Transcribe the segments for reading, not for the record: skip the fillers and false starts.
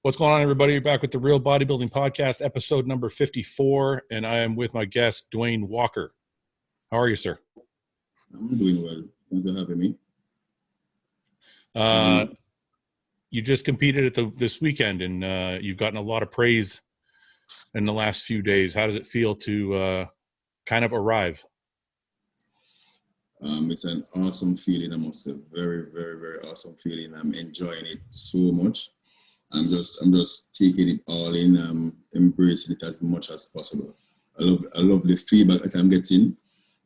What's going on, everybody? You're back with the Real Bodybuilding Podcast, episode number 54, and I am with my guest, Dwayne Walker. How are you, sir? I'm doing well. Thanks for having me. You just competed at this weekend, and you've gotten a lot of praise in the last few days. How does it feel to kind of arrive? It's an awesome feeling. I must say, very, very, very awesome feeling. I'm enjoying it so much. I'm just taking it all in, embracing it as much as possible. I love the feedback that I'm getting.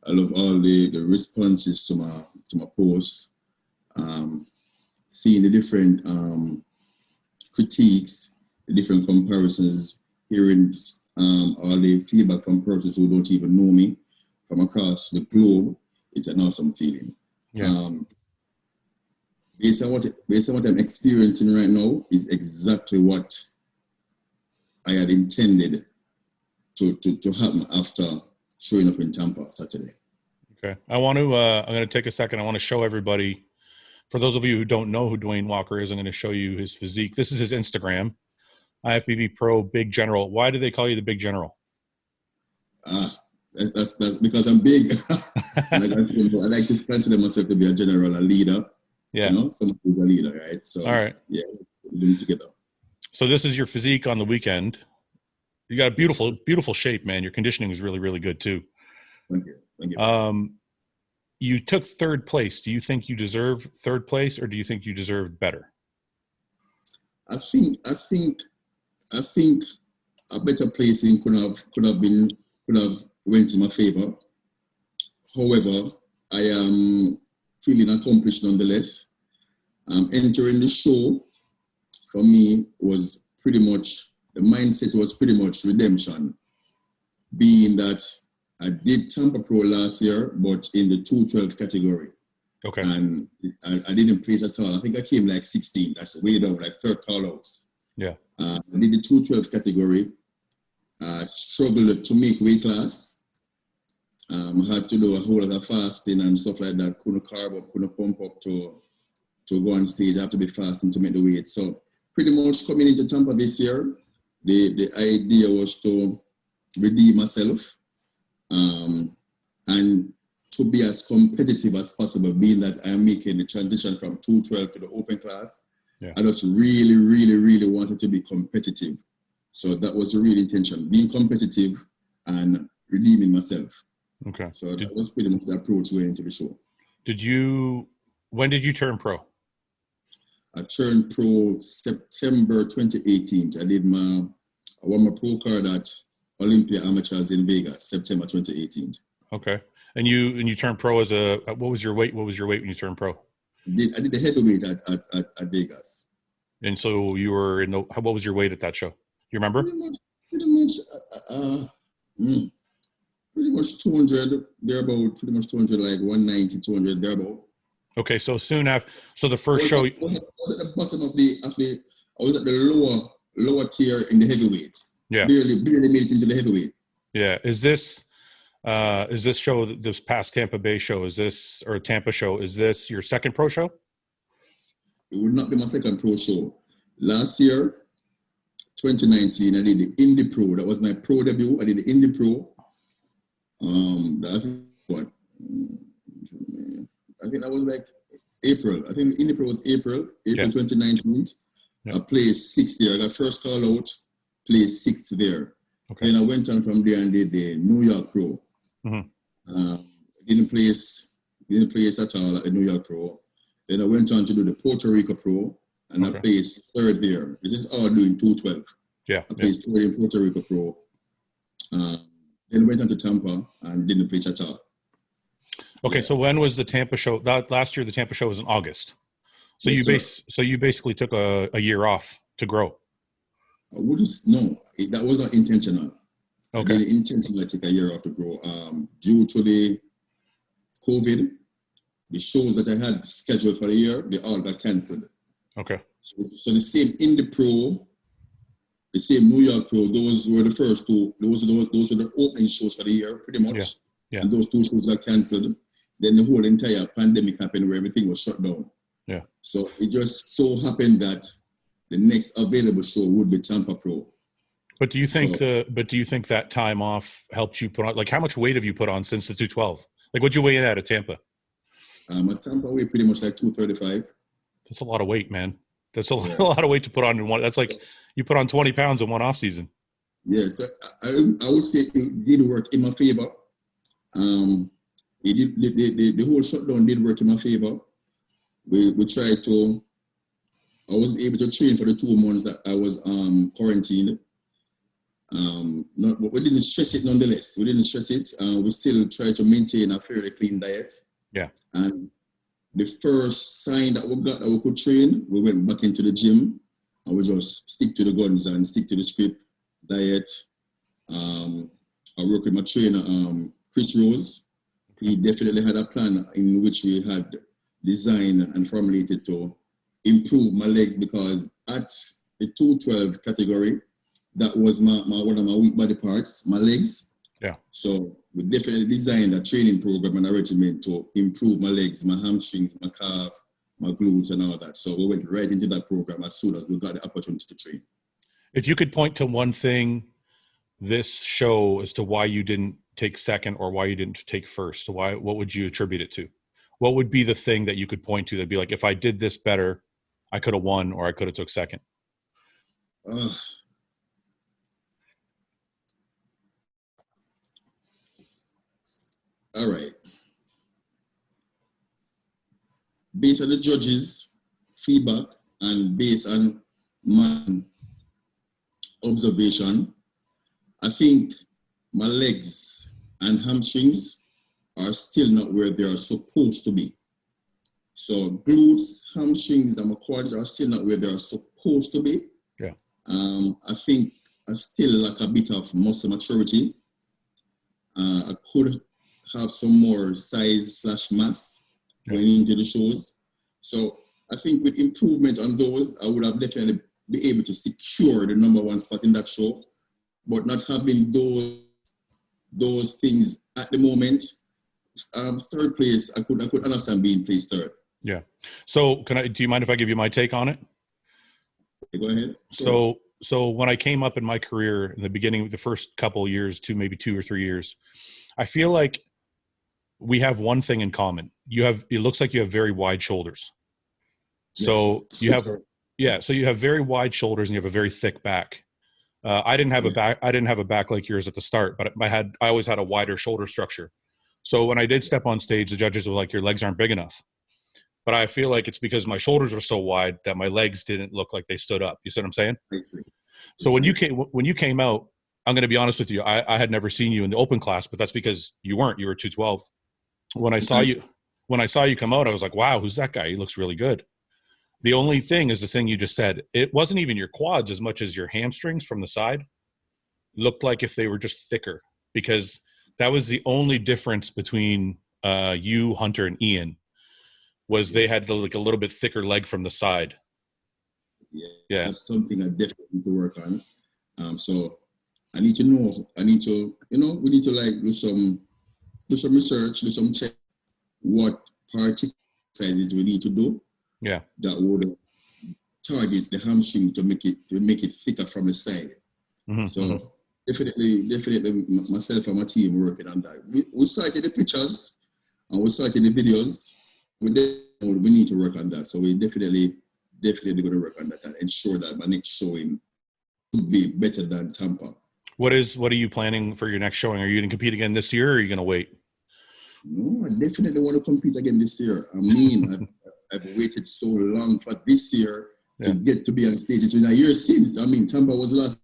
I love all the responses to my posts. Seeing the different critiques, the different comparisons, hearing all the feedback from persons who don't even know me from across the globe. It's an awesome feeling. Yeah. Based on what I'm experiencing right now is exactly what I had intended to happen after showing up in Tampa Saturday. Okay. I'm going to take a second. I want to show everybody, for those of you who don't know who Dwayne Walker is, I'm going to show you his physique. This is his Instagram, IFBB Pro Big General. Why do they call you the Big General? That's because I'm big. And I like to consider myself to be a general, a leader. Yeah. You know, someone who's a leader, right? So, all right. Yeah, we're doing it together. So this is your physique on the weekend. You got a beautiful shape, man. Your conditioning is really, really good too. Thank you. You took third place. Do you think you deserve third place, or do you think you deserve better? I think a better placing could have went in my favor. However, I am feeling accomplished nonetheless. Entering the show for me was pretty much, the mindset was pretty much redemption, being that I did Tampa Pro last year, but in the 212 category. Okay. And I didn't place at all. I think I came like 16. That's way down, like third call outs. Yeah. I did the 212 category. I struggled to make weight class. I had to do a whole lot of fasting and stuff like that. Couldn't carb up, couldn't pump up to go on stage. I have to be fasting to make the weight. So pretty much coming into Tampa this year, the idea was to redeem myself and to be as competitive as possible, being that I'm making the transition from 212 to the open class. Yeah. I just really, really, really wanted to be competitive. So that was the real intention, being competitive and redeeming myself. Okay. So that was pretty much the approach going into the show. When did you turn pro? I turned pro September 2018. I won my pro card at Olympia Amateurs in Vegas, September 2018. Okay. And you turned pro as what was your weight? What was your weight when you turned pro? I did the heavyweight at Vegas. And so you were what was your weight at that show? You remember? Pretty much 200, thereabout, pretty much 200, like 190, 200, thereabout. Okay, so soon after, so the first show. I was at the bottom I was at the lower tier in the heavyweight. Yeah. Barely made it into the heavyweight. Yeah. Is this show, this past Tampa Bay show, Tampa show, is this your second pro show? It would not be my second pro show. Last year, 2019, I did the Indie Pro. That was my pro debut. I did the Indie Pro. I think that was like April. I think Indie Pro was April 2019. Yeah. I placed 6th there. I got first call out, placed 6th there. Okay. Then I went on from there and did the New York Pro. Mm-hmm. Didn't place at all at the New York Pro. Then I went on to do the Puerto Rico Pro, and I placed 3rd there. This is all doing 212. Yeah. I placed 3rd in Puerto Rico Pro. Then went on to Tampa and didn't place at all. Okay, so when was the Tampa show? Last year, the Tampa show was in August. So yes, you basically took a year off to grow. That was not intentional. Okay. I didn't intentionally take a year off to grow. Due to the COVID, the shows that I had scheduled for the year, they all got cancelled. Okay. So the same Indie Pro, the same New York Pro, those were the first two. Those were the opening shows for the year, pretty much. Yeah. And those 2 shows got cancelled. Then the whole entire pandemic happened where everything was shut down. Yeah. So it just so happened that the next available show would be Tampa Pro. But do you think that time off helped you put on, like, how much weight have you put on since the 212? Like, what'd you weigh in at Tampa? At Tampa, weigh pretty much like 235. That's a lot of weight, man. That's a lot of weight to put on in one. That's like you put on 20 pounds in one off season. Yes, I would say it did work in my favor. The whole shutdown did work in my favor. We tried to. I wasn't able to train for the 2 months that I was quarantined. But we didn't stress it nonetheless. We didn't stress it. We still tried to maintain a fairly clean diet. Yeah. And the first sign that we got that we could train, we went back into the gym and we just stick to the guns and stick to the script, diet. I work with my trainer, Chris Rose. He definitely had a plan in which we had designed and formulated to improve my legs, because at the 212 category, that was one of my weak body parts, my legs. Yeah. So we definitely designed a training program and a regimen to improve my legs, my hamstrings, my calf, my glutes, and all that. So we went right into that program as soon as we got the opportunity to train. If you could point to one thing this show as to why you didn't take second or why you didn't take first, what would you attribute it to? What would be the thing that you could point to that'd be like, if I did this better, I could have won or I could have took second? All right. Based on the judges' feedback and based on my observation, I think my legs and hamstrings are still not where they are supposed to be. So glutes, hamstrings, and my quads are still not where they are supposed to be. Yeah. I think I still lack a bit of muscle maturity. I could have some more size/mass going into the shows. So I think with improvement on those, I would have definitely be able to secure the #1 spot in that show. But not having those things at the moment, third place, I could understand being placed third. Yeah. So do you mind if I give you my take on it? Go ahead. Sure. So when I came up in my career in the beginning, the first couple of years, maybe 2 or 3 years, I feel like we have one thing in common. It looks like you have very wide shoulders. So yes. So you have very wide shoulders and you have a very thick back. I didn't have a back like yours at the start, but I always had a wider shoulder structure. So when I did step on stage, the judges were like, your legs aren't big enough. But I feel like it's because my shoulders were so wide that my legs didn't look like they stood up. You see what I'm saying? So when you came out, I'm going to be honest with you, I had never seen you in the open class, but that's because you were 212. When I saw you come out, I was like, wow, who's that guy? He looks really good. The only thing is the thing you just said. It wasn't even your quads as much as your hamstrings from the side. Looked like if they were just thicker, because that was the only difference between you, Hunter, and Ian, was they had like a little bit thicker leg from the side. Yeah. That's something I definitely need to work on. So I need to know, we need to like do some research, do some check what particular exercises we need to do. Yeah. That would target the hamstring to make it thicker from the side. Mm-hmm. So definitely myself and my team working on that. We started the pictures and we started the videos. We need to work on that. So we definitely going to work on that and ensure that my next showing will be better than Tampa. What are you planning for your next showing? Are you going to compete again this year or are you going to wait? No, I definitely want to compete again this year. I mean, I've waited so long for this year to get to be on stage. It's been a year since. I mean, Tampa was last.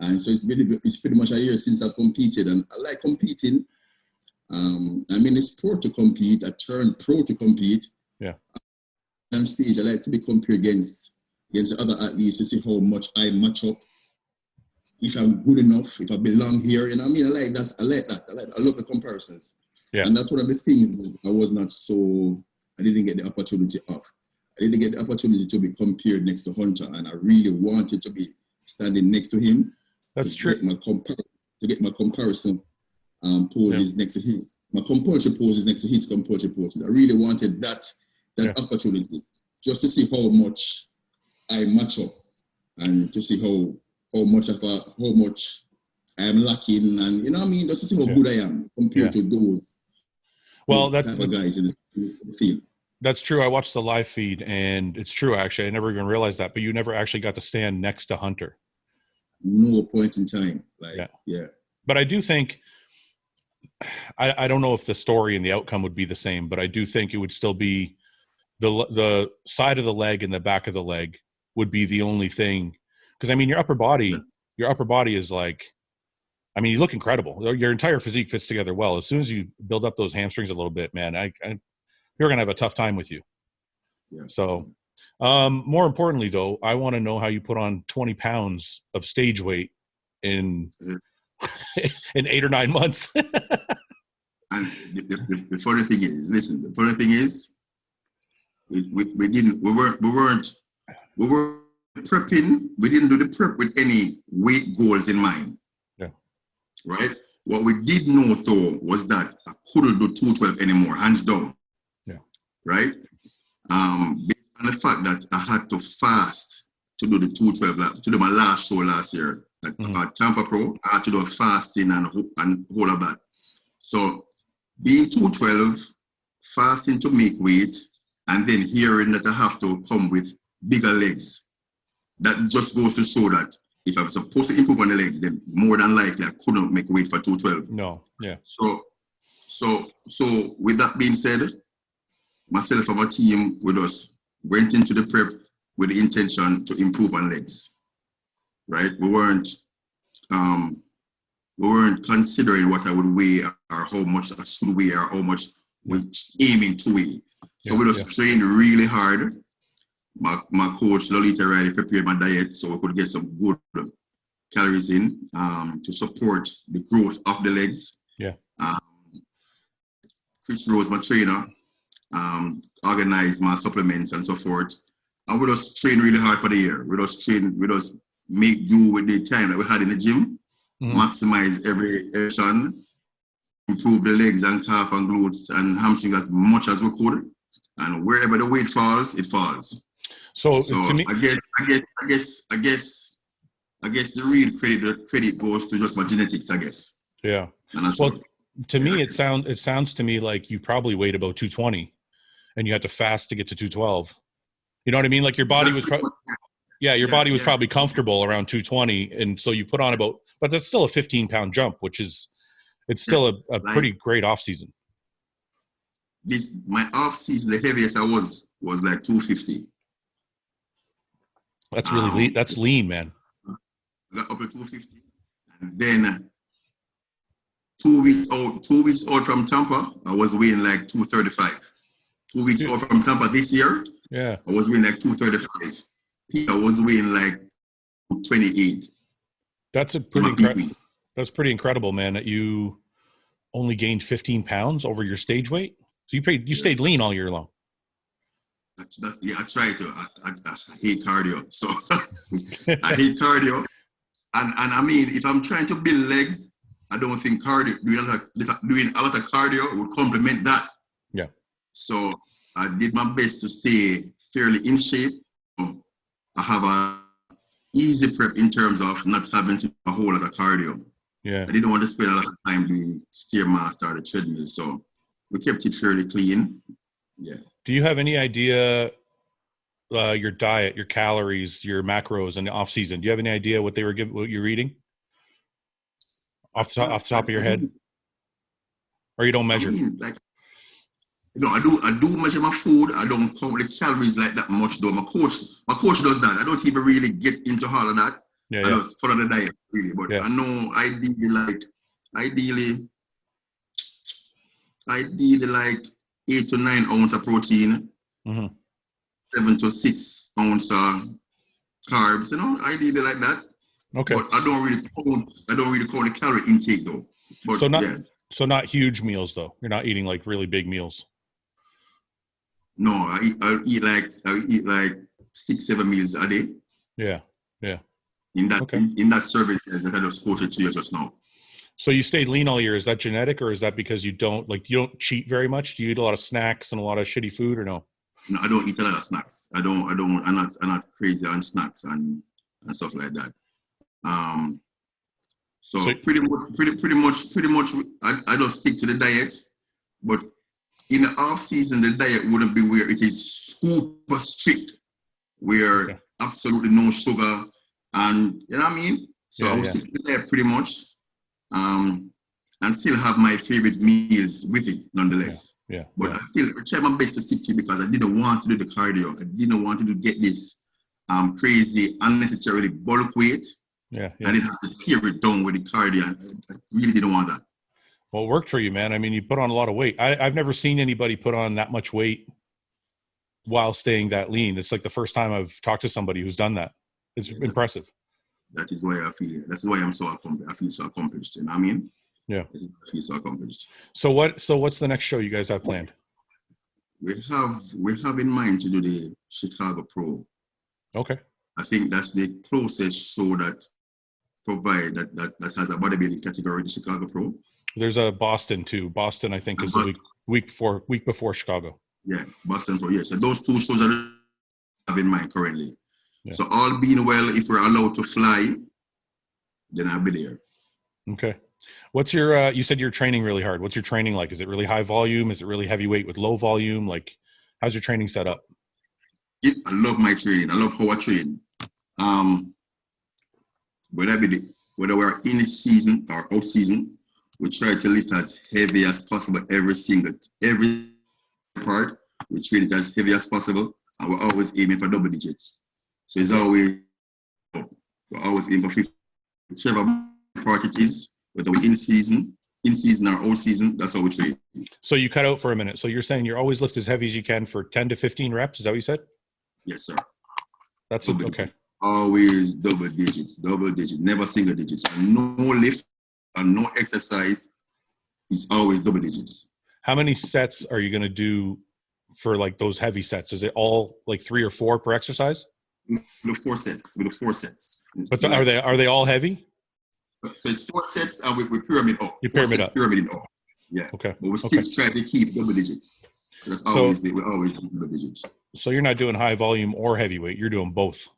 And so it's pretty much a year since I've competed. And I like competing. I'm in a sport to compete. I turned pro to compete. Yeah. On stage, I like to be compared against the other athletes to see how much I match up. If I'm good enough, if I belong here, I mean, I like that. I love the comparisons. Yeah. And that's one of the things I didn't get the opportunity of. I didn't get the opportunity to be compared next to Hunter, and I really wanted to be standing next to him. That's true. To get my comparison poses next to his. My compulsory poses next to his compulsory poses. I really wanted that opportunity, just to see how much I match up and to see how much I'm lacking, and you know what I mean, just to see how good I am compared to those. That's type of guys in the field. That's true. I watched the live feed, and it's true. Actually, I never even realized that. But you never actually got to stand next to Hunter. No point in time. But I do think. I don't know if the story and the outcome would be the same, but I do think it would still be the side of the leg and the back of the leg would be the only thing. Because I mean, your upper body is like, I mean, you look incredible. Your entire physique fits together well. As soon as you build up those hamstrings a little bit, man, you're gonna have a tough time with you. Yeah. So, more importantly, though, I want to know how you put on 20 pounds of stage weight in 8 or 9 months. And the funny thing is, listen. The funny thing is, we weren't prepping. We didn't do the prep with any weight goals in mind. Yeah. Right. What we did know though was that I couldn't do 212 anymore, hands down. Yeah. Right. Based on the fact that I had to fast to do the 212, to do my last show last year at Tampa Pro, I had to do a fasting and all of that. So being 212, fasting to make weight, and then hearing that I have to come with bigger legs, that just goes to show that if I'm supposed to improve on the legs, then more than likely I couldn't make weight for 212. No, yeah. So with that being said, myself and my team with us went into the prep with the intention to improve on legs, right? We weren't considering what I would weigh or how much I should weigh or how much we're aiming to weigh. So we just trained really hard. My coach, Lolita Riley, prepared my diet so we could get some good calories in to support the growth of the legs. Yeah. Chris Rose, my trainer, organized my supplements and so forth. And we just train really hard for the year. We just make do with the time that we had in the gym, maximize every session, improve the legs and calf and glutes and hamstring as much as we could. And wherever the weight falls, it falls. So to me, I guess the real credit goes to just my genetics, I guess. Yeah. To me, it sounds to me like you probably weighed about 220, and you had to fast to get to 212. You know what I mean? Like your body was body was probably comfortable around 220, and so you put on but that's still a 15-pound jump, it's still a pretty great off season. My off season, the heaviest I was like 250. That's really lean. That's lean, man. I got up to 250, and then 2 weeks out from Tampa, I was weighing like 235. 2 weeks out from Tampa this year, I was weighing like 235. I was weighing like 28. That's pretty incredible, man. That you only gained 15 pounds over your stage weight. So you stayed lean all year long. I try to. I hate cardio, so I hate cardio. And I mean, if I'm trying to build legs, I don't think doing a lot of cardio would complement that. Yeah. So I did my best to stay fairly in shape. I have a easy prep in terms of not having to do a whole lot of cardio. Yeah. I didn't want to spend a lot of time doing Stairmaster or the treadmill, so we kept it fairly clean. Yeah. Do you have any idea your diet, your calories, your macros in the off season? Do you have any idea what you're eating off the top of your head, or you don't measure? I do measure my food. I don't count the calories like that much though. My coach does that. I don't even really get into all of that. I just follow the diet really. But I know ideally like 8 to 9 ounces of protein, 7 to 6 ounces of carbs. Ideally like that. Okay. But I don't really count the calorie intake though. But, so not huge meals though. You're not eating like really big meals. No, I'll eat like 6-7 meals a day. Yeah. In that service that I just quoted to you just now. So you stayed lean all year. Is that genetic, or is that because you don't cheat very much? Do you eat a lot of snacks and a lot of shitty food, or no? No, I don't eat a lot of snacks. I'm not crazy on snacks and stuff like that. So pretty much, I just stick to the diet. But in the off season, the diet wouldn't be where it is super strict, where absolutely no sugar, and you know what I mean. So I would stick to the diet pretty much, and still have my favorite meals with it, nonetheless. But I still try my best to stick to it because I didn't want to do the cardio. I didn't want to get this crazy, unnecessarily bulk weight. I didn't have to tear it down with the cardio. I really didn't want that. Well, it worked for you, man. I mean, you put on a lot of weight. I've never seen anybody put on that much weight while staying that lean. It's like the first time I've talked to somebody who's done that. It's impressive. That is why I feel it. That's why I'm so accomplished. I feel so accomplished. You know what I mean? Yeah. I feel so accomplished. So what's the next show you guys have planned? We have in mind to do the Chicago Pro. Okay. I think that's the closest show that that has a bodybuilding category, the Chicago Pro. There's a Boston too. Boston, I think, is the week before Chicago. Yeah, Boston Pro. Yeah, so those two shows I have in mind currently. Yeah. So all being well, if we're allowed to fly, then I'll be there. Okay. What's your? You said you're training really hard. What's your training like? Is it really high volume? Is it really heavyweight with low volume? Like, how's your training set up? Yeah, I love my training. I love how I train. Whether we're in season or out season, we try to lift as heavy as possible every part. We train it as heavy as possible, and we're always aiming for double digits. So it's always we're always aiming for 50, whichever part it is, whether we're in season or out season. That's how we train. So you cut out for a minute. So you're saying you're always lift as heavy as you can for 10 to 15 reps. Is that what you said? Yes, sir. That's okay. Always double digits, never single digits. No lift and no exercise is always double digits. How many sets are you going to do for like those heavy sets? Is it all like 3 or 4 per exercise? With the 4 sets. But are they all heavy? So it's 4 sets and we pyramid up. You pyramid up. Pyramid up. Yeah. Okay. But we still try to keep double digits. That's always we always do double digits. So you're not doing high volume or heavyweight. You're doing both.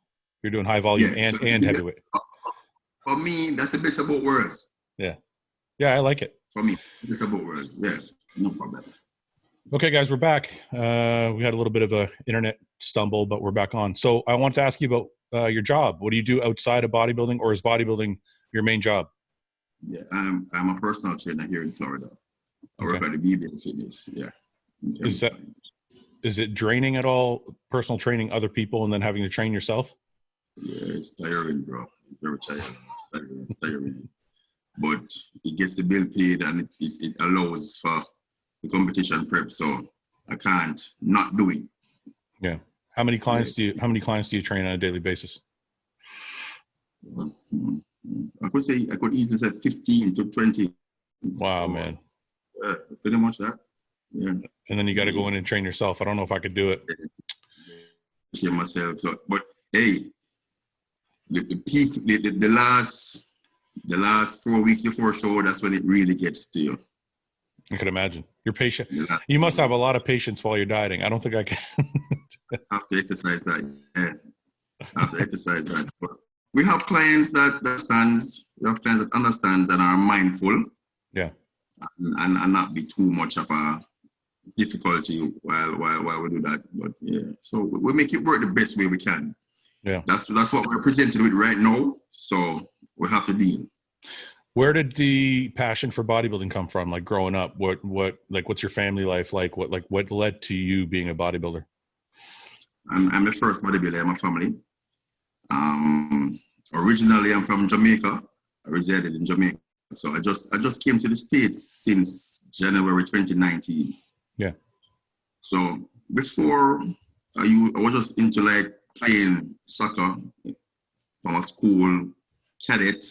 You're doing high volume and heavyweight. For me, that's the best of both worlds. Yeah. Yeah, I like it. For me, best of both worlds. Yeah, no problem. Okay, guys, we're back. We had a little bit of a internet stumble, but we're back on. So I want to ask you about your job. What do you do outside of bodybuilding, or is bodybuilding your main job? Yeah, I'm a personal trainer here in Florida. I work at the BBing Fitness. Yeah. Is it draining at all, personal training other people and then having to train yourself? Yeah, it's tiring, bro. It's very tiring. It's tiring. But it gets the bill paid and it allows for the competition prep, so I can't not do it. Yeah. How many clients do you train on a daily basis? I could easily say 15 to 20. Wow, man. Yeah, pretty much that. Yeah. And then you got to go in and train yourself. I don't know if I could do it. Share myself. So, but hey, the peak, the last 4 weeks before show, that's when it really gets to you. I can imagine. You're patient. Yeah. You must have a lot of patience while you're dieting. I don't think I can. I have to exercise that. Yeah. I have to exercise that. But we have clients that understands and are mindful. Yeah. And not be too much of a difficulty while we do that. But yeah, so we make it work the best way we can. Yeah. That's what we're presented with right now. So we have to deal. Where did the passion for bodybuilding come from? Like growing up, what's your family life like? What led to you being a bodybuilder? I'm the first bodybuilder in my family. Originally, I'm from Jamaica. I resided in Jamaica. So I just came to the States since January 2019. Yeah. So before I was just into like playing soccer from a school, cadet.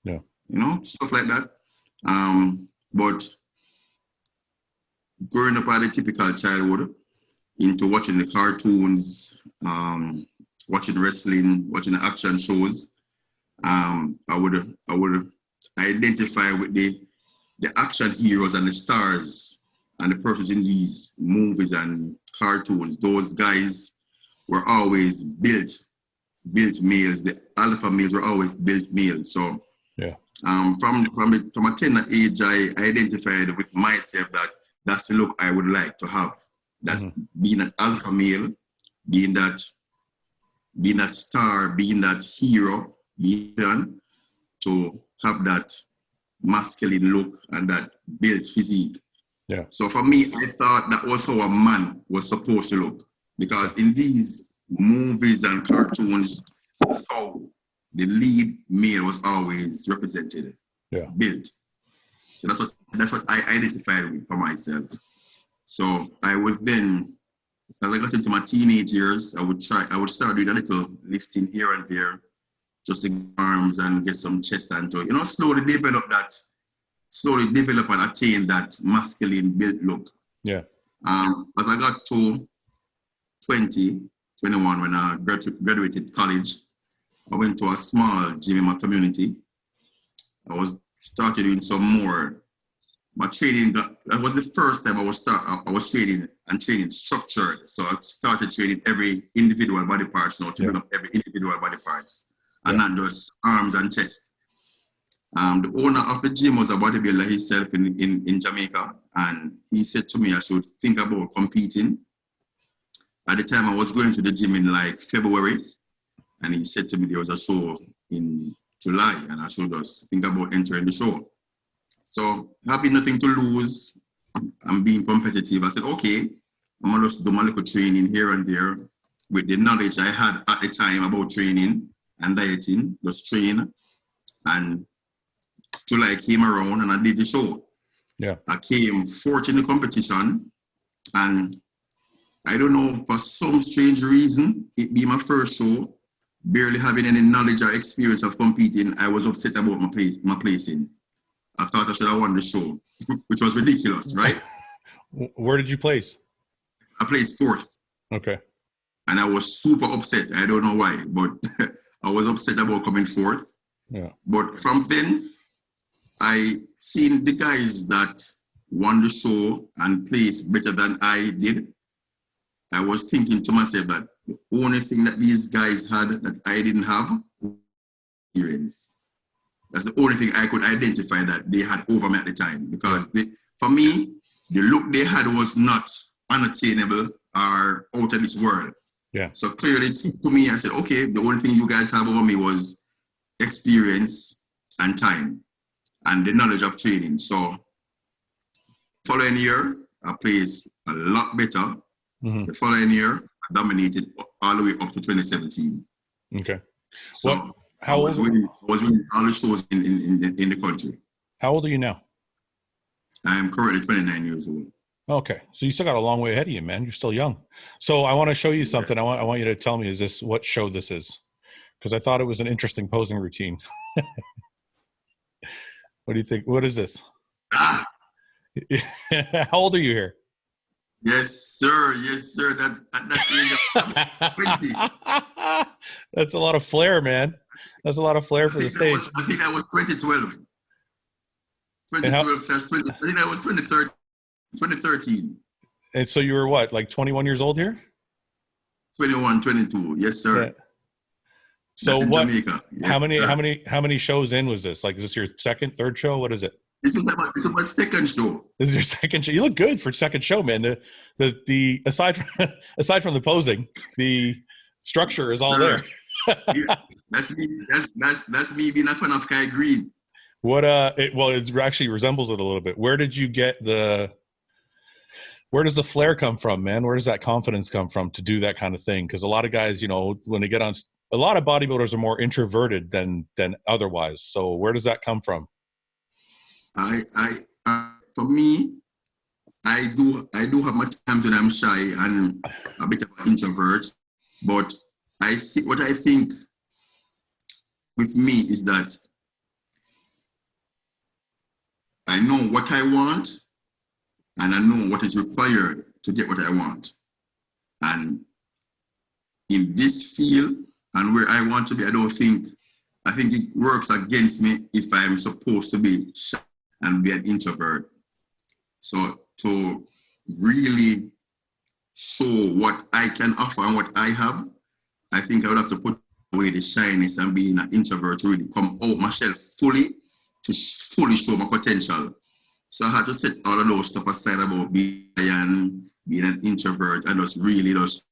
Yeah. You know, stuff like that. But growing up at a typical childhood, into watching the cartoons, watching wrestling, watching the action shows, I would identify with the action heroes and the stars and the persons in these movies and cartoons, those guys were always built males. The alpha males were always built males. So yeah, from a tender age, I identified with myself that that's the look I would like to have. That being an alpha male, being that star, being that hero, to have that masculine look and that built physique. Yeah. So for me, I thought that was how a man was supposed to look, because in these movies and cartoons, that's how the lead male was always represented, built. So that's what I identified with for myself. So I would then, as I got into my teenage years, I would start doing a little lifting here and there, just in arms and get some chest and to, slowly develop and attain that masculine built look. Yeah. As I got to 21, when I graduated college, I went to a small gym in my community. I started doing some more. My training, that was the first time I was training structured. So I started training every individual body parts now, to develop every individual body parts, and not just arms and chest. The owner of the gym was a bodybuilder himself in Jamaica, and he said to me I should think about competing. At the time I was going to the gym in like February, and he said to me there was a show in July, and I should just think about entering the show. So having nothing to lose and being competitive, I said, okay, I'm going to just do my little training here and there with the knowledge I had at the time about training and dieting, just train. And July came around and I did the show. Yeah. I came fourth in the competition, and I don't know, for some strange reason, it being my first show, barely having any knowledge or experience of competing, I was upset about my placing. I thought I should have won the show, which was ridiculous, right? Where did you place? I placed fourth. Okay. And I was super upset. I don't know why, but I was upset about coming fourth. Yeah. But from then, I seen the guys that won the show and placed better than I did. I was thinking to myself that the only thing that these guys had that I didn't have was experience. That's the only thing I could identify that they had over me at the time. Because for me, the look they had was not unattainable or out of this world. Yeah. So clearly to me, I said, okay, the only thing you guys have over me was experience and time and the knowledge of training. So following year, I placed a lot better. Mm-hmm. The following year, I dominated all the way up to 2017. Okay. So I was winning all the shows in the country. How old are you now? I am currently 29 years old. Okay. So you still got a long way ahead of you, man. You're still young. So I want to show you something. I want you to tell me, what show this is? Because I thought it was an interesting posing routine. What do you think? What is this? How old are you here? Yes, sir. Yes, sir. That age of 20. That's a lot of flair, man. That's a lot of flair for the stage. I think I was 2012. 2012 I think I was 2013. And so you were what, like 21 years old here? 21, 22. Yes, sir. Yeah. So what? Jamaica. Yeah. How many shows in was this? Like, is this your second, third show? What is it? This was my second show. This is your second show. You look good for second show, man. The aside from the posing, the structure is all there. Yeah, that's me. That's me being a fan of Kai Green. What it actually resembles it a little bit. Where did you get where does the flair come from, man? Where does that confidence come from to do that kind of thing? Because a lot of guys, when they get on, a lot of bodybuilders are more introverted than otherwise. So where does that come from? For me, I do have my times when I'm shy and a bit of an introvert, but what I think with me is that I know what I want and I know what is required to get what I want. And in this field and where I want to be, I think it works against me if I'm supposed to be shy and be an introvert. So to really show what I can offer and what I have, I think I would have to put away the shyness and being an introvert to really come out myself fully, to fully show my potential. So I had to set all of those stuff aside about being an introvert and just really just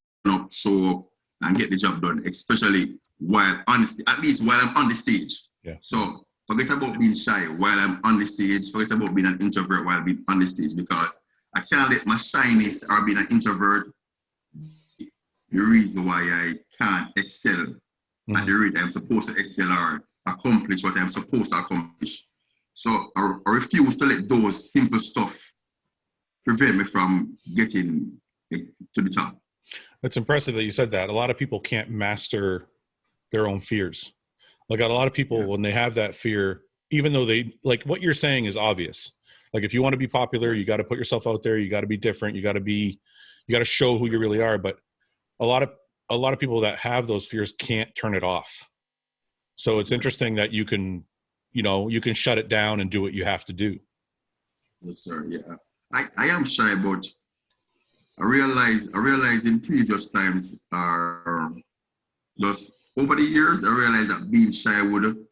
show up and get the job done, especially while on the, at least while I'm on the stage. Yeah. So forget about being shy while I'm on the stage, forget about being an introvert while being on the stage, because I can't let my shyness or being an introvert the reason why I can't excel at the rate I'm supposed to excel or accomplish what I'm supposed to accomplish. So I refuse to let those simple stuff prevent me from getting to the top. It's impressive that you said that. A lot of people can't master their own fears. Like a lot of people, when they have that fear, even though they, like what you're saying is obvious. Like if you want to be popular, you got to put yourself out there. You got to be different. You got to show who you really are. But a lot of people that have those fears can't turn it off. So it's interesting that you can shut it down and do what you have to do. Yes, sir. Yeah. I am shy, but I realize in previous times, just over the years, I realized that being shy would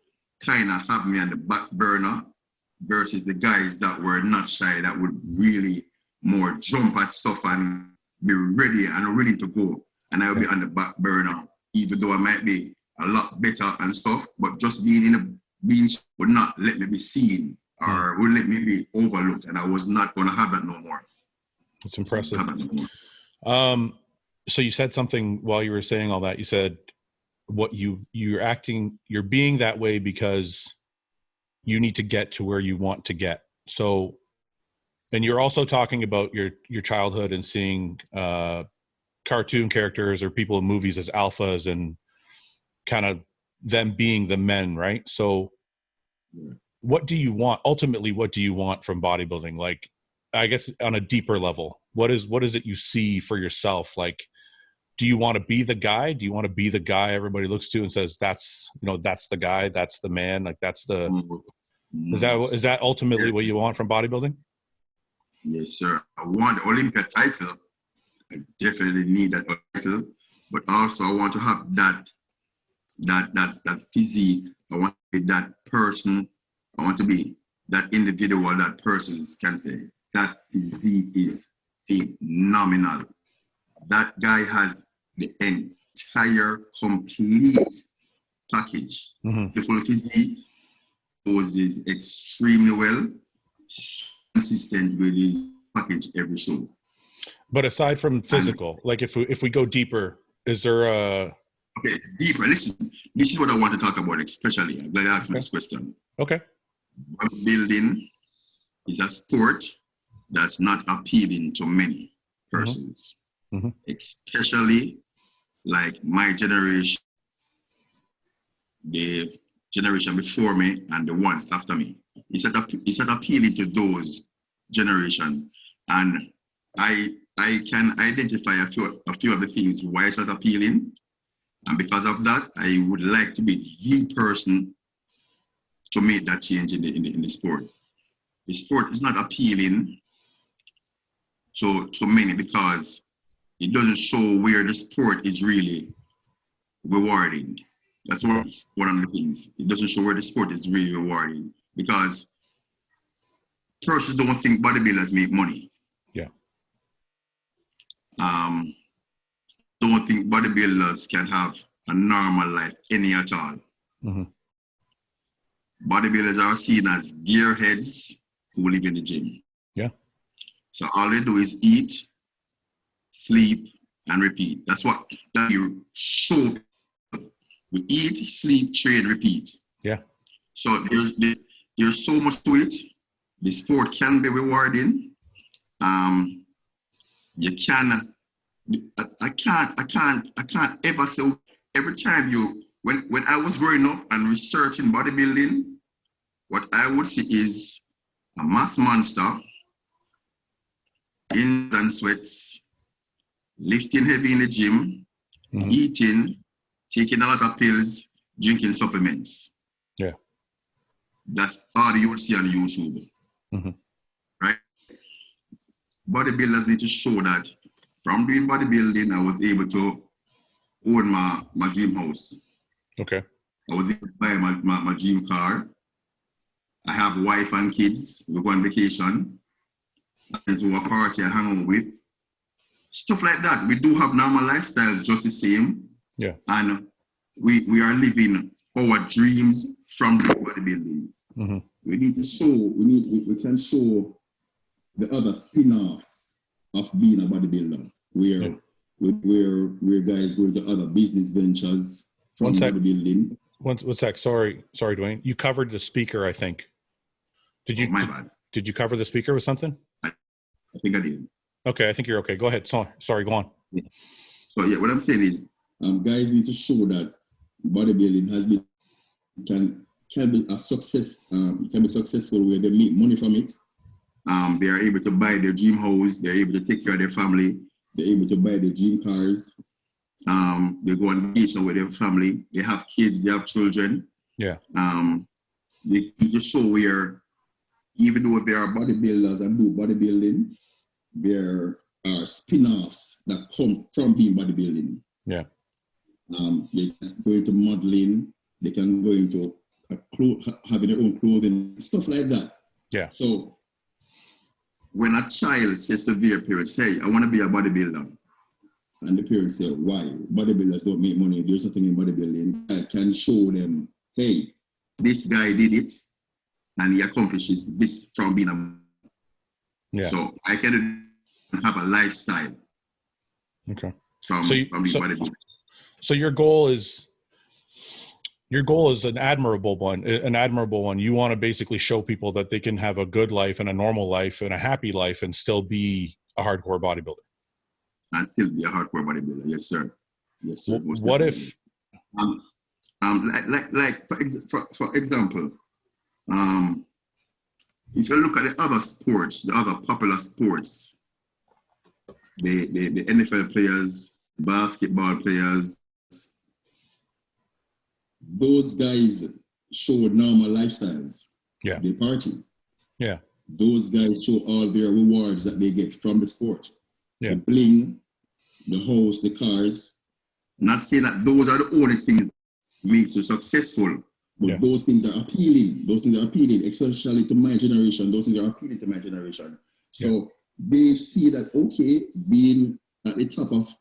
kind of have me on the back burner versus the guys that were not shy, that would really more jump at stuff and be ready and willing to go. And I would be on the back burner, even though I might be a lot better and stuff, but just being would not let me be seen or would let me be overlooked, and I was not going to have that no more. It's impressive. So you said something while you were saying all that. You said you're being that way because you need to get to where you want to get. So, and you're also talking about your childhood and seeing cartoon characters or people in movies as alphas and kind of them being the men, right? So what do you want? Ultimately, what do you want from bodybuilding? Like, I guess on a deeper level, what is it you see for yourself? Like, do you want to be the guy? Do you want to be the guy everybody looks to and says, that's the guy, that's the man, like that's the, is that ultimately what you want from bodybuilding? Yes, sir. I want the Olympia title. I definitely need that title, but also I want to have that physique. I want to be that person. I want to be that individual that persons can say that physique is phenomenal. That guy has the entire complete package. The full physique poses extremely well, consistent with his package every show. But aside from physical, like if we go deeper, is there a... Okay, deeper. Listen, this is what I want to talk about, especially. I'm glad you asked me this question. Okay. Building is a sport that's not appealing to many persons, especially like my generation, the generation before me, and the ones after me. It's not appealing to those generations, and I can identify a few of the things why it's not appealing. And because of that, I would like to be the person to make that change in the sport. The sport is not appealing to many because it doesn't show where the sport is really rewarding. That's one of the things. It doesn't show where the sport is really rewarding because persons don't think bodybuilders make money. Yeah. Don't think bodybuilders can have a normal life any at all. Bodybuilders are seen as gearheads who live in the gym. Yeah. So all they do is eat, sleep, and repeat. That's what you show. We eat, sleep, train, repeat. Yeah. So there's so much to it. The sport can be rewarding. You can. I can't ever say every time when I was growing up and researching bodybuilding, what I would see is a mass monster, ins and sweats, lifting heavy in the gym, eating, taking a lot of pills, drinking supplements. Yeah. That's all you would see on YouTube. Right? bodybuilders need to show that from doing bodybuilding, I was able to own my dream house. Okay. I was able to buy my dream car. I have a wife and kids. We go on vacation. And to a party I hang out with. Stuff like that. We do have normal lifestyles just the same. Yeah. And we are living our dreams from the bodybuilding. Mm-hmm. We need to show, we can show the other spin-offs of being a bodybuilder, where guys go to other business ventures from bodybuilding. One sec. Sorry, Dwayne. You covered the speaker, I think. Did you? My bad. Did you cover the speaker with something? I think I did. Okay, I think you're okay. Go ahead. Sorry, go on. Yeah. So yeah, what I'm saying is, guys need to show that bodybuilding can be a success. Can be successful where they make money from it. They are able to buy their dream house. They're able to take care of their family. They're able to buy their dream cars. They go on vacation with their family. They have kids. They have children. Yeah. They just show where, even though they are bodybuilders and do bodybuilding, there are spin-offs that come from being bodybuilding. Yeah. They can go into modeling. They can go into having their own clothing, stuff like that. Yeah. So when a child says to their parents, "Hey, I want to be a bodybuilder," and the parents say, "Why? Bodybuilders don't make money. There's nothing in bodybuilding." I can show them, "Hey, this guy did it, and he accomplishes this from being a..." Yeah. So I can have a lifestyle. Okay. From being bodybuilder. So your goal is an admirable one. You want to basically show people that they can have a good life and a normal life and a happy life and still be a hardcore bodybuilder. And still be a hardcore bodybuilder. Yes, sir. Yes, sir. What if, for example, if you look at the other sports, the other popular sports, the NFL players, basketball players, those guys show normal lifestyles. Yeah. They party. Yeah. Those guys show all their rewards that they get from the sport. Yeah. The bling, the house, the cars. Not saying that those are the only things that make you successful, but those things are appealing. Those things are appealing, especially to my generation. Those things are appealing to my generation. So they see that, okay, being at the top of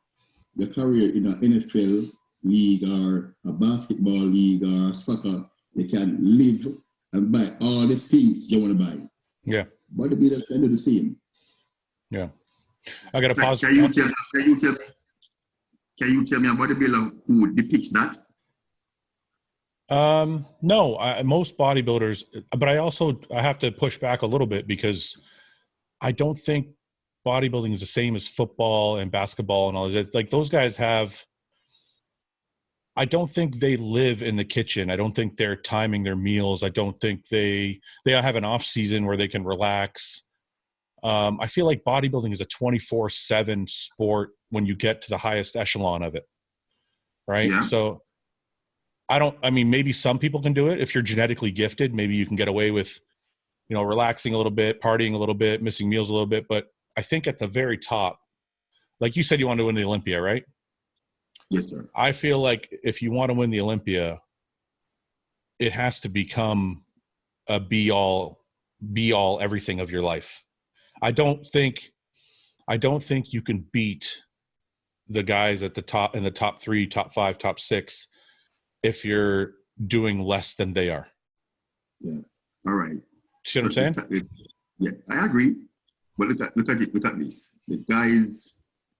the career in an NFL league or a basketball league or soccer, they can live and buy all the things you want to buy. Yeah. Bodybuilders can do the same. Yeah. I got to pause. Can you tell me a bodybuilder who depicts that? No, most bodybuilders, but I have to push back a little bit because I don't think bodybuilding is the same as football and basketball and all that. Like those guys I don't think they live in the kitchen. I don't think they're timing their meals. I don't think they have an off season where they can relax. I feel like bodybuilding is a 24/7 sport when you get to the highest echelon of it. Right. Yeah. So maybe some people can do it. If you're genetically gifted, maybe you can get away with, relaxing a little bit, partying a little bit, missing meals a little bit. But I think at the very top, like you said, you want to win the Olympia, right? Yes, sir. I feel like if you want to win the Olympia, it has to become a be all everything of your life. I don't think you can beat the guys at the top, in the top 3, top 5, top 6, if you're doing less than they are. Yeah. All right. See what I'm saying? Yeah, I agree. But look at this. The guys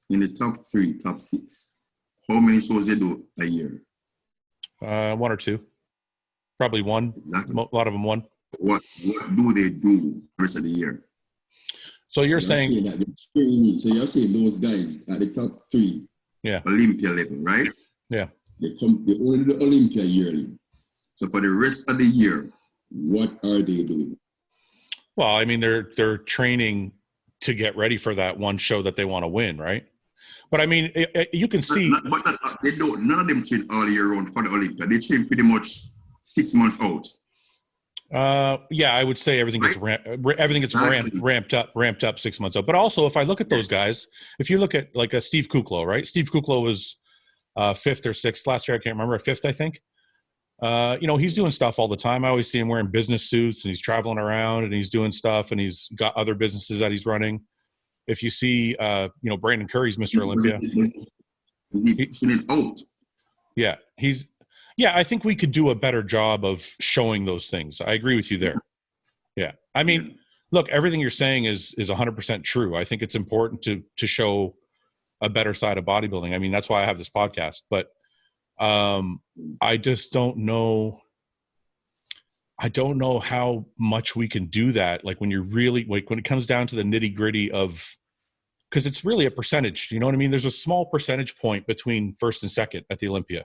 in the top 3, top 6. How many shows they do a year? 1 or 2. Probably 1. Exactly. A lot of them 1. What do they do the rest of the year? So you're saying that they're training. So you're saying those guys at the top 3, Olympia level, right? Yeah. They only do the Olympia yearly. So for the rest of the year, what are they doing? Well, I mean, they're training to get ready for that one show that they want to win, right? But I mean, you can see. They don't. None of them train all year round for the Olympia. They train pretty much 6 months out. Yeah, I would say everything gets ramped up 6 months out. But also, if I look at those guys, if you look at like a Steve Kuklo, right? Steve Kuklo was 5th or 6th last year. I can't remember. 5th, I think. He's doing stuff all the time. I always see him wearing business suits and he's traveling around and he's doing stuff and he's got other businesses that he's running. If you see, Brandon Curry's Mr. Olympia. Is he pushing it out? Yeah, I think we could do a better job of showing those things. I agree with you there. Yeah. I mean, look, everything you're saying is 100% true. I think it's important to show a better side of bodybuilding. I mean, that's why I have this podcast, but I just don't know. I don't know how much we can do that. Like when you're really, like when it comes down to the nitty gritty of, because it's really a percentage, you know what I mean? There's a small percentage point between 1st and 2nd at the Olympia.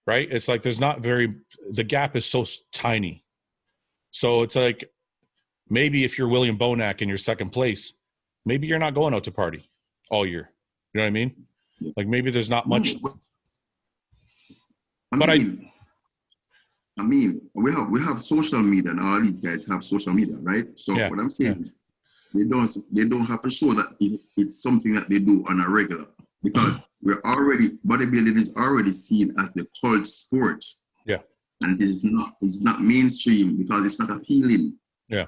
Right? It's like the gap is so tiny. So it's like, maybe if you're William Bonac and you're 2nd place, maybe you're not going out to party all year. You know what I mean? Like maybe there's not much. I mean, we have social media and all these guys have social media, right? So what I'm saying is they don't have to show that it's something that they do on a regular, because bodybuilding is already seen as the cult sport. Yeah. And it's not mainstream because it's not appealing. Yeah.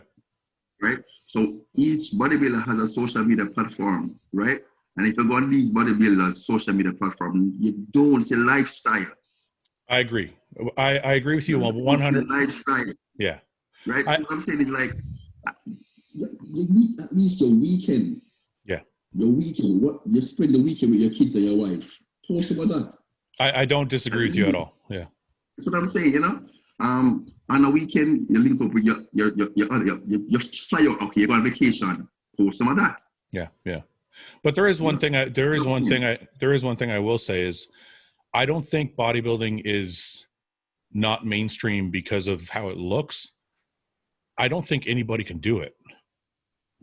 Right? So each bodybuilder has a social media platform, right? And if you go on these bodybuilders' social media platform, you don't see lifestyle. I agree. I agree with you on 100. Lifestyle. Yeah. Right? What I'm saying is like, at least your weekend. Yeah. Your weekend. What you spend the weekend with your kids and your wife. Post about that. I don't disagree with you at all. Yeah. That's what I'm saying. On a weekend, you link up with your fly out. Okay, you go on vacation. Post some of that. Yeah. Yeah. But there is one thing. There is one thing I will say is, I don't think bodybuilding is not mainstream because of how it looks. I don't think anybody can do it.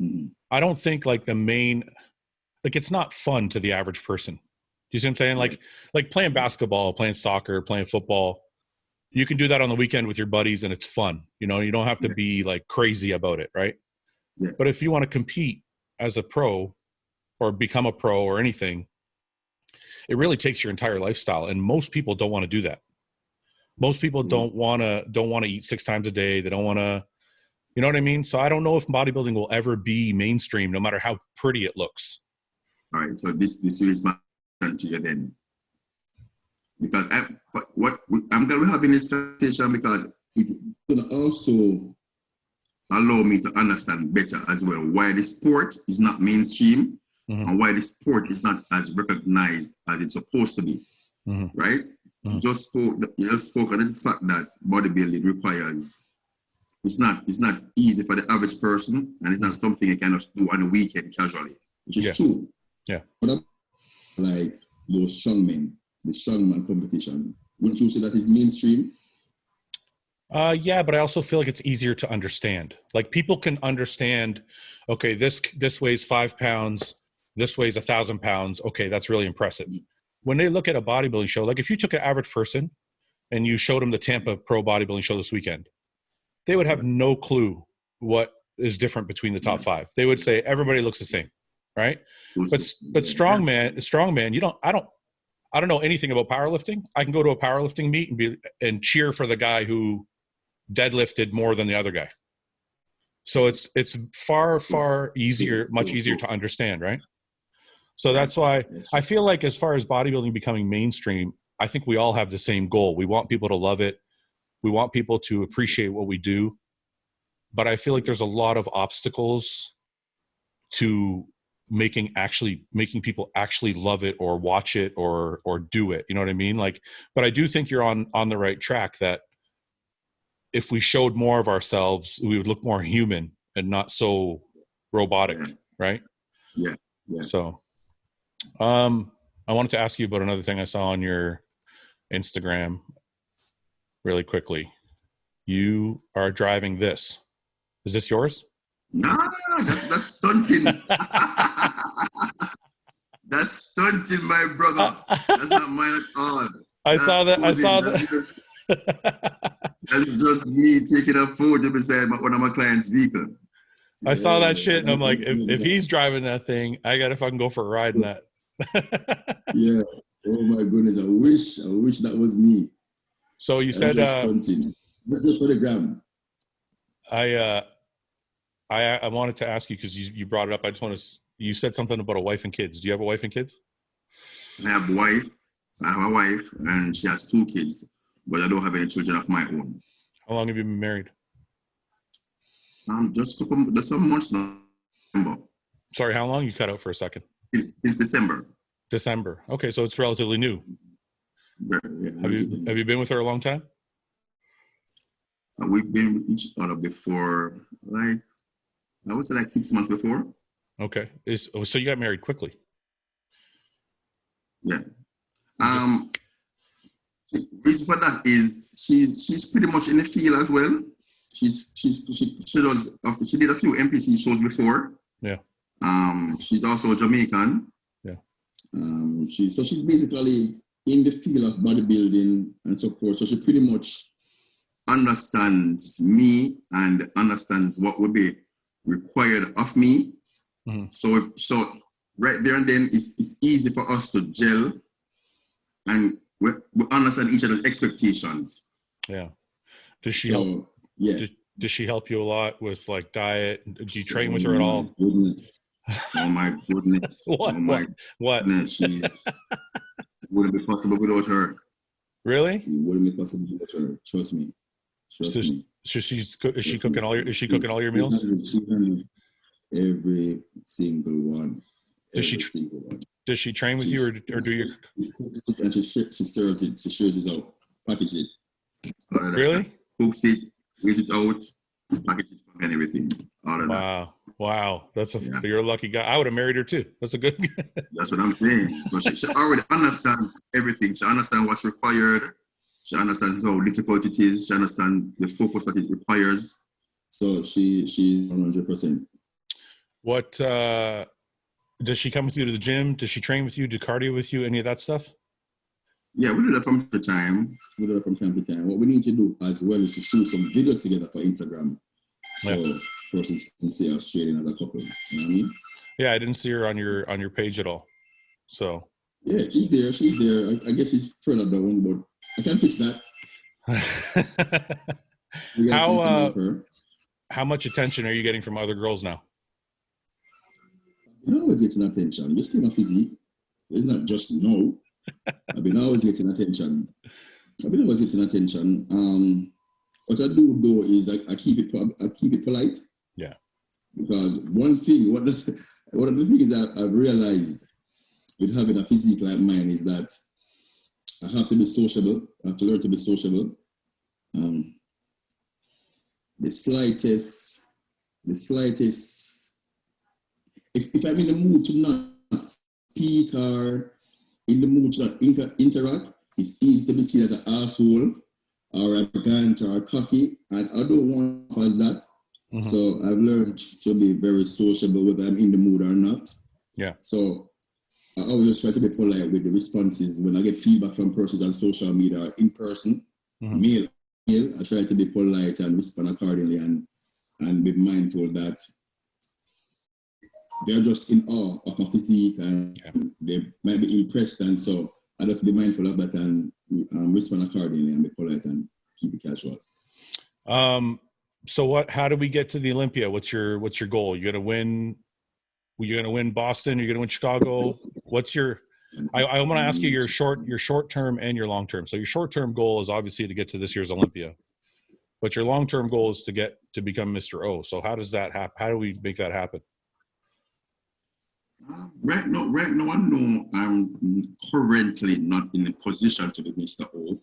Mm-hmm. I don't think it's not fun to the average person. Do you see what I'm saying? Like playing basketball, playing soccer, playing football. You can do that on the weekend with your buddies and it's fun. You don't have to be like crazy about it, right? Yeah. But if you want to compete as a pro or become a pro or anything, it really takes your entire lifestyle. And most people don't want to do that. Most people don't want to eat 6 times a day. They don't want to, you know what I mean? So I don't know if bodybuilding will ever be mainstream, no matter how pretty it looks. All right. So this is my answer to you then. Because I'm going to be having this conversation because it's going to also allow me to understand better as well why the sport is not mainstream. Mm-hmm. And why the sport is not as recognized as it's supposed to be, right? Mm-hmm. You just spoke on the fact that bodybuilding requires. It's not easy for the average person, and it's not something you can just do on the weekend casually, which is true. Yeah. But like those strongmen, the strongman competition, wouldn't you say that is mainstream? Yeah, but I also feel like it's easier to understand. Like people can understand. Okay, this weighs 5 pounds. This weighs 1,000 pounds. Okay, that's really impressive. When they look at a bodybuilding show, like if you took an average person and you showed them the Tampa Pro Bodybuilding Show this weekend, they would have no clue what is different between the top 5. They would say everybody looks the same, right? But strongman, I don't know anything about powerlifting. I can go to a powerlifting meet and cheer for the guy who deadlifted more than the other guy. So it's far easier, much easier to understand, right? So that's why I feel like as far as bodybuilding becoming mainstream, I think we all have the same goal. We want people to love it. We want people to appreciate what we do. But I feel like there's a lot of obstacles to making people actually love it or watch it or do it. You know what I mean? But I do think you're on the right track that if we showed more of ourselves, we would look more human and not so robotic, right? Yeah. Yeah. So I wanted to ask you about another thing I saw on your Instagram really quickly. You are driving this. Is this yours? Nah, that's stunting. That's stunting, my brother. That's not mine at all. I saw that. That's it's just me taking a photo beside one of my clients' vehicle. I saw that shit, and I'm like, if he's driving that thing, I gotta fucking go for a ride in that. Yeah. Oh my goodness. I wish that was me. So you said stunting. This is for the gram. I wanted to ask you because you brought it up. I just want to. You said something about a wife and kids. Do you have a wife and kids? I have a wife. I have a wife, and she has 2 kids, but I don't have any children of my own. How long have you been married? Just some months now. Sorry, how long? You cut out for a second. It's December. December. Okay, so it's relatively new. Yeah, have you been with her a long time? We've been with each other before, like, I would say like 6 months before. Okay. So you got married quickly? Yeah. Reason for that is she's pretty much in the field as well. She did a few NPC shows before. Yeah. She's also Jamaican. Yeah. She's basically in the field of bodybuilding and so forth. So she pretty much understands me and understands what would be required of me. Mm-hmm. So right there and then it's easy for us to gel and we understand each other's expectations. Yeah. Does she help? Yeah. Does she help you a lot with like diet? Do you train with her at all? Goodness. Oh my goodness. What? Oh my goodness. It wouldn't be possible without her. Really? It wouldn't be possible without her. Trust me. So is she cooking all your meals? She handles every single one. Does she train with you or do you? And she serves it. She shares it out, package it. Really? Cooks it, weighs it out, package it and everything. All of that. Wow, you're a lucky guy. I would have married her too. That's a good. That's what I'm saying. So she already understands everything. She understands what's required. She understands how difficult it is. She understands the focus that it requires. So she's 100%. What does she come with you to the gym? Does she train with you? Do cardio with you? Any of that stuff? Yeah, we do that from time to time. What we need to do as well is to shoot some videos together for Instagram. So persons can see us training as a couple. You know what I mean? Yeah, I didn't see her on your page at all. So yeah, she's there. I guess she's further down, but I can fix that. How much attention are you getting from other girls now? I've been always getting attention. You see my physique. It's not just no. I've been always getting attention. What I do though is I keep it polite. Yeah. Because one of the things I've realized with having a physique like mine is that I have to be sociable. I have to learn to be sociable. The slightest. If I'm in the mood to not speak or in the mood to not interact, it's easy to be seen as an asshole or arrogant or cocky, and I don't want for that. Mm-hmm. So I've learned to be very sociable whether I'm in the mood or not. Yeah. So I always try to be polite with the responses when I get feedback from persons on social media or in person. Mm-hmm. Mail, I try to be polite and respond accordingly and be mindful that they're just in awe of my physique and they might be impressed, and so I just be mindful of that and respond accordingly and be polite and keep it casual. So how do we get to the Olympia? What's your goal? You're gonna win Boston? You're gonna win Chicago? What's your? I want to ask you your short term and your long term. So your short term goal is obviously to get to this year's Olympia, but your long term goal is to become Mr. O. So how does that happen? How do we make that happen? Right now, I know I'm currently not in a position to be Mr. O,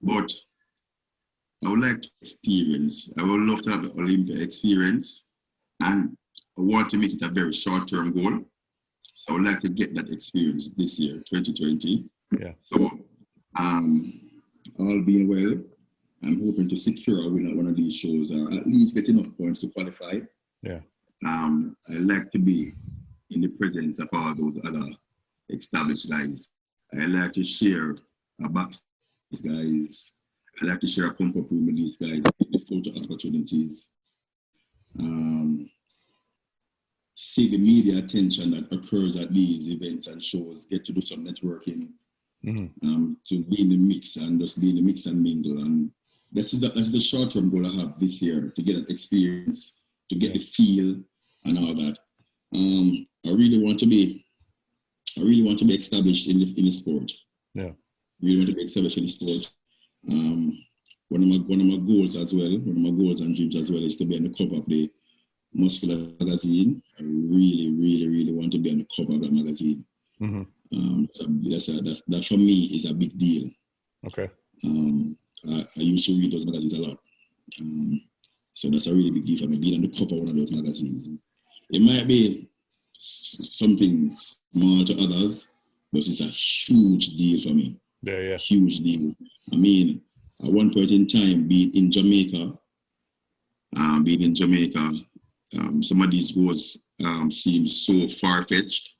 but I would like to experience. I would love to have the Olympia experience, and I want to make it a very short-term goal. So I would like to get that experience this year, 2020. Yeah. So, all being well, I'm hoping to secure a win at one of these shows, or at least get enough points to qualify. Yeah. I like to be in the presence of all those other established guys. I like to share a box with guys. I like to share a pump up room with these guys, get the photo opportunities, see the media attention that occurs at these events and shows, get to do some networking, to be in the mix and just be in the mix and mingle. And that's the short-term goal I have this year, to get that experience, to get the feel and all that. I really want to be established in the sport. Yeah. Really want to be established in the sport. One of my goals as well, one of my goals and dreams as well, is to be on the cover of the Muscular magazine. I really, really, really want to be on the cover of that magazine. That for me is a big deal. Okay. I used to read those magazines a lot. So that's a really big deal for me, being on the cover of one of those magazines. It might be something small to others, but it's a huge deal for me. Yeah. Huge deal. I mean, at one point in time, being in Jamaica, some of these goals seem so far-fetched,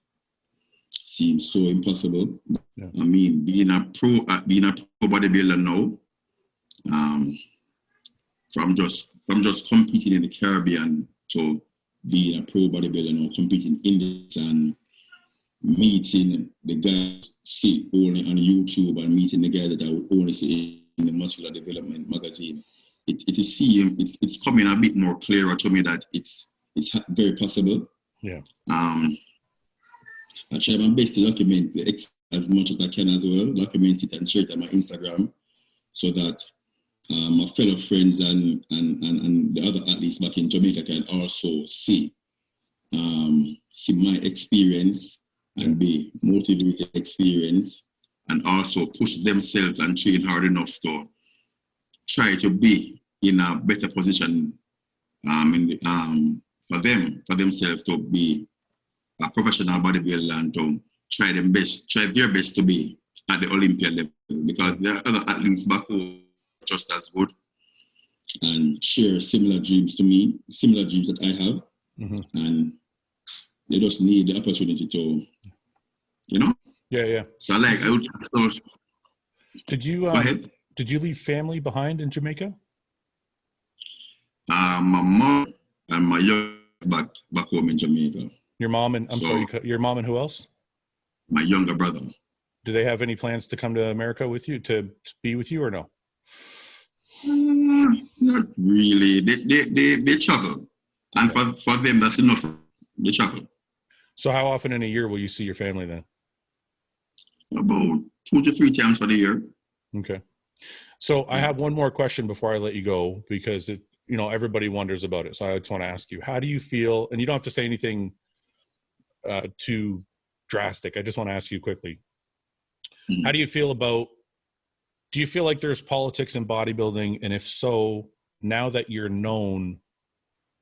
seem so impossible. Yeah. I mean, being a pro bodybuilder now, from just competing in the Caribbean to being a pro bodybuilder now, competing in this and meeting the guys see only on YouTube and meeting the guys that I would only see in the Muscular Development magazine. It's coming a bit more clearer to me that it's very possible. Yeah. I try my best to document as much as I can as well, document it and share it on my Instagram, so that my fellow friends and the other athletes back in Jamaica can also see my experience and be motivated experience, and also push themselves and train hard enough to try to be in a better position for themselves to be a professional bodybuilder and to try their best to be at the Olympia level, because there are other athletes back home just as good and share similar dreams to me, similar dreams that I have, and they just need the opportunity to, Yeah. So I would. So, Did you go ahead. Did you leave family behind in Jamaica? My mom and my young back home in Jamaica. Your mom and your mom and who else? My younger brother. Do they have any plans to come to America with you, to be with you, or no? Not really. They travel, and for them that's enough. They travel. So how often in a year will you see your family then? About 2 to 3 times for the year. Okay. So I have one more question before I let you go, because everybody wonders about it. So I just want to ask you, how do you feel? And you don't have to say anything too drastic. I just want to ask you quickly. How do you feel do you feel like there's politics in bodybuilding? And if so, now that you're known,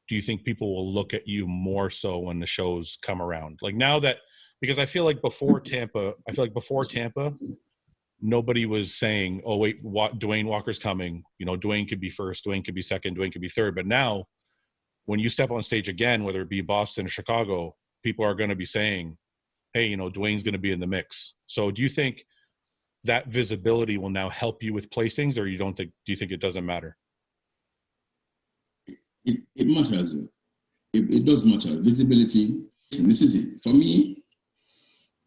do you think people will look at you more so when the shows come around? Like now that, because I feel like before Tampa, nobody was saying, oh, wait, Dwayne Walker's coming. Dwayne could be first, Dwayne could be second, Dwayne could be third. But now when you step on stage again, whether it be Boston or Chicago, people are going to be saying, hey, Dwayne's going to be in the mix. So do you think that visibility will now help you with placings, or do you think it doesn't matter? It matters. It does matter. Visibility. This is it. For me,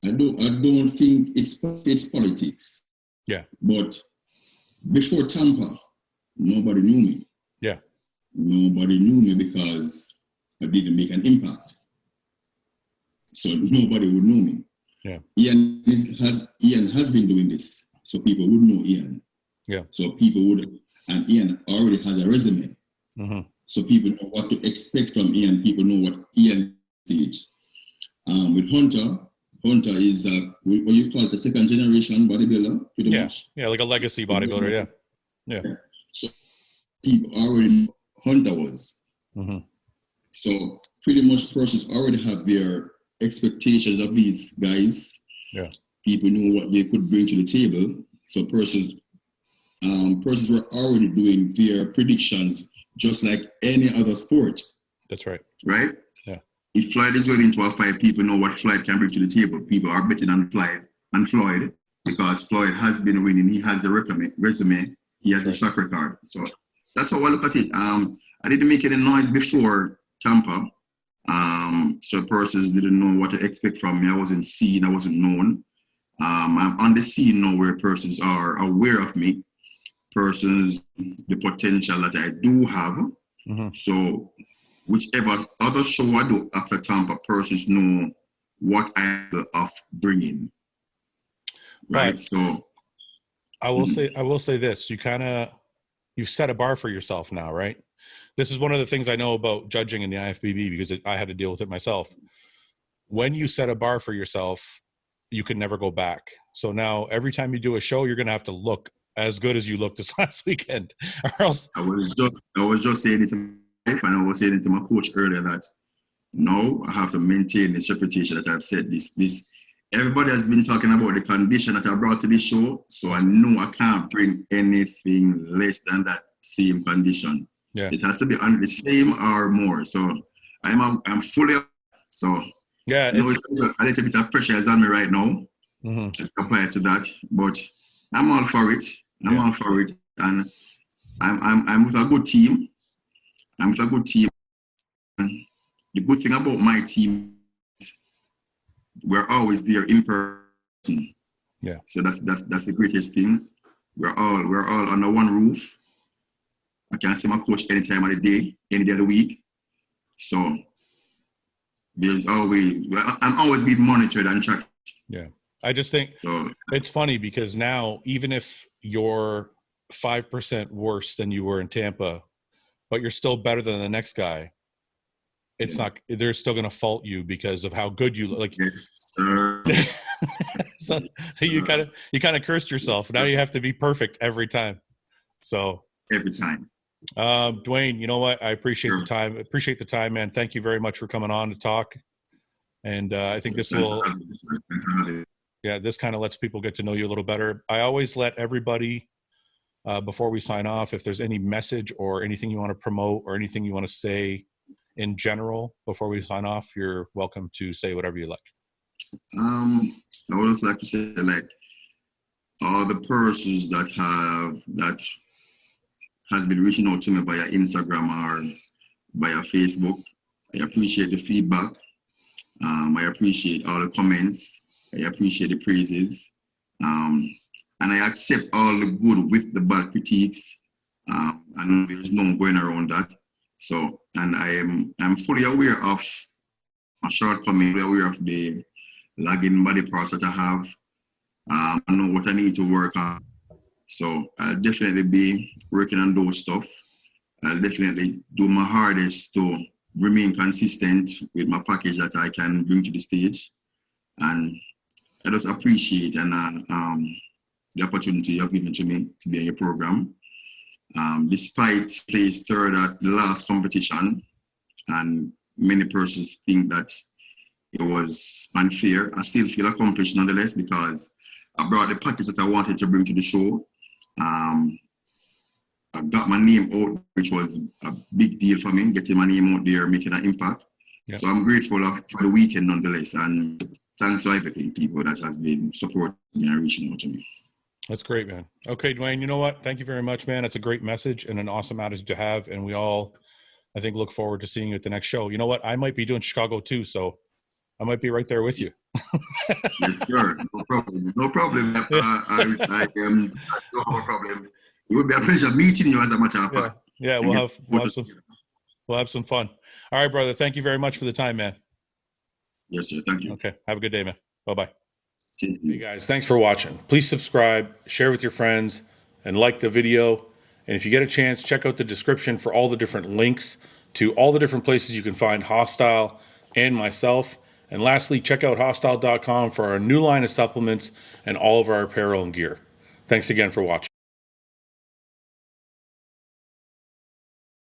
I don't think it's politics. Yeah. But before Tampa, nobody knew me. Yeah. Nobody knew me because I didn't make an impact. So nobody would know me. Yeah. Ian has been doing this, so people would know Ian. Yeah. So people would, and Ian already has a resume. So people know what to expect from Ian. People know what Ian stage. With Hunter is what you call it, a second generation bodybuilder, pretty much. Yeah, like a legacy bodybuilder. Yeah. So people already know Hunter was. So pretty much persons already have their expectations of these guys. Yeah. People knew what they could bring to the table. So persons were already doing their predictions just like any other sport. That's right. Right? Yeah. If Floyd is going into a fight, people know what Floyd can bring to the table. People are betting on Floyd because Floyd has been winning. He has the resume. He has a track record. So that's how I look at it. I didn't make any noise before Tampa. So persons didn't know what to expect from me. I wasn't seen, I wasn't known. I'm on the scene now where persons are aware of me, persons, the potential that I do have. Mm-hmm. So whichever other show I do after Tampa, persons know what I am of bringing. Right. But so I will say this, you've set a bar for yourself now, right? This is one of the things I know about judging in the IFBB because I had to deal with it myself. When you set a bar for yourself, you can never go back. So now every time you do a show, you're going to have to look as good as you looked this last weekend, or else. I was just saying it to my wife, and I was saying it to my coach earlier that no, I have to maintain this reputation that I've said this. Everybody has been talking about the condition that I brought to this show, so I know I can't bring anything less than that same condition. Yeah. It has to be on the same or more. So I'm fully so yeah. I know it's a little bit of pressure is on me right now. Mm-hmm. It applies to that, but I'm all for it. I'm all for it, and I'm with a good team. I'm with a good team. And the good thing about my team, we're always there in person. Yeah. So that's the greatest thing. We're all under one roof. I can see my coach any time of the day, any day of the week. So I'm always being monitored and tracked. Yeah. I just think it's funny because now, even if you're 5% worse than you were in Tampa, but you're still better than the next guy, it's not, they're still going to fault you because of how good you look. Like, yes, sir. so you kind of cursed yourself. Now you have to be perfect every time. So every time. Dwayne, you know what? I appreciate the time. Appreciate the time, man. Thank you very much for coming on to talk. And I think this will, this kind of lets people get to know you a little better. I always let everybody, before we sign off, if there's any message or anything you want to promote or anything you want to say in general before we sign off, you're welcome to say whatever you like. I would also like to say, like, all the persons that has been reaching out to me via Instagram or via Facebook, I appreciate the feedback. I appreciate all the comments. I appreciate the praises. And I accept all the good with the bad critiques. I know there's no going around that. So, and I'm fully aware of my shortcomings, fully aware of the lagging body parts that I have. I know what I need to work on. So I'll definitely be working on those stuff. I'll definitely do my hardest to remain consistent with my package that I can bring to the stage. And I just appreciate the opportunity you have given to me to be in your program. Despite placed third at the last competition, and many persons think that it was unfair, I still feel accomplished nonetheless because I brought the package that I wanted to bring to the show. I got my name out, which was a big deal for me, getting my name out there, making an impact. Yep. So I'm grateful for the weekend nonetheless, and thanks to everything, people that has been supporting me and reaching out to me. That's great, man. Okay, Dwayne, you know what? Thank you very much, man. It's a great message and an awesome attitude to have, and we all, I think, look forward to seeing you at the next show. You know what? I might be doing Chicago too, so I might be right there with you. Yes, sir. No problem. No problem. I don't have a problem. It would be a pleasure meeting you, as a matter of fact. Yeah, we'll have some fun. All right, brother. Thank you very much for the time, man. Yes, sir. Thank you. Okay. Have a good day, man. Bye-bye. Hey, guys. Thanks for watching. Please subscribe, share with your friends, and like the video. And if you get a chance, check out the description for all the different links to all the different places you can find Hostile and myself. And lastly, check out hostile.com for our new line of supplements and all of our apparel and gear. Thanks again for watching.